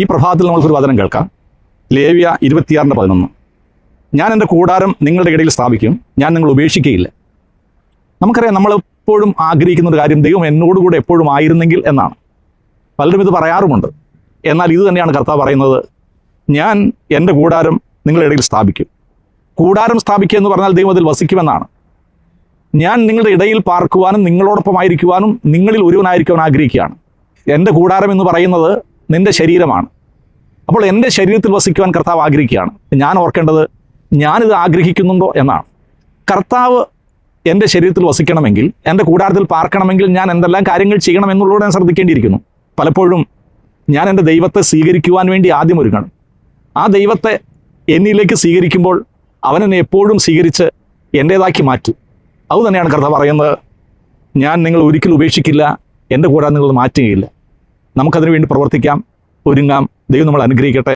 ഈ പ്രഭാതത്തിൽ നമ്മൾക്കൊരു വചനം കേൾക്കാം. ലേവ്യ 26:11. ഞാൻ എൻ്റെ കൂടാരം നിങ്ങളുടെ ഇടയിൽ സ്ഥാപിക്കും, ഞാൻ നിങ്ങൾ ഉപേക്ഷിക്കുകയില്ല. നമുക്കറിയാം, നമ്മളെപ്പോഴും ആഗ്രഹിക്കുന്ന ഒരു കാര്യം ദൈവം എന്നോടുകൂടെ എപ്പോഴും ആയിരുന്നെങ്കിൽ എന്നാണ്. പലരും ഇത് പറയാറുമുണ്ട്. എന്നാൽ ഇത് തന്നെയാണ് കർത്താവ് പറയുന്നത്, ഞാൻ എൻ്റെ കൂടാരം നിങ്ങളുടെ ഇടയിൽ സ്ഥാപിക്കും. കൂടാരം സ്ഥാപിക്കുക എന്ന് പറഞ്ഞാൽ ദൈവം അതിൽ വസിക്കുമെന്നാണ്. ഞാൻ നിങ്ങളുടെ ഇടയിൽ പാർക്കുവാനും നിങ്ങളോടൊപ്പമായിരിക്കുവാനും നിങ്ങളിൽ ഒരുവനായിരിക്കുവാൻ ആഗ്രഹിക്കുകയാണ്. എൻ്റെ കൂടാരം എന്ന് പറയുന്നത് നിൻ്റെ ശരീരമാണ്. അപ്പോൾ എൻ്റെ ശരീരത്തിൽ വസിക്കുവാൻ കർത്താവ് ആഗ്രഹിക്കുകയാണ്. ഞാൻ ഓർക്കേണ്ടത് ഞാനിത് ആഗ്രഹിക്കുന്നുണ്ടോ എന്നാണ്. കർത്താവ് എൻ്റെ ശരീരത്തിൽ വസിക്കണമെങ്കിൽ, എൻ്റെ കൂടാരത്തിൽ പാർക്കണമെങ്കിൽ ഞാൻ എന്തെല്ലാം കാര്യങ്ങൾ ചെയ്യണം എന്നുള്ളത് ഞാൻ ശ്രദ്ധിക്കേണ്ടിയിരിക്കുന്നു. പലപ്പോഴും ഞാൻ എൻ്റെ ദൈവത്തെ സ്വീകരിക്കുവാൻ വേണ്ടി ആദ്യം ഒരുങ്ങണം. ആ ദൈവത്തെ എന്നിലേക്ക് സ്വീകരിക്കുമ്പോൾ അവൻ എന്നെ എപ്പോഴും സ്വീകരിച്ച് എൻ്റേതാക്കി മാറ്റും. അതുതന്നെയാണ് കർത്താവ് പറയുന്നത്, ഞാൻ നിങ്ങൾ ഒരിക്കലും ഉപേക്ഷിക്കില്ല, എൻ്റെ കൂടാരം നിങ്ങൾ മാറ്റുകയില്ല. നമുക്കതിനു വേണ്ടി പ്രവർത്തിക്കാം, ഒരുങ്ങാം. ദൈവം നമ്മൾ അനുഗ്രഹിക്കട്ടെ.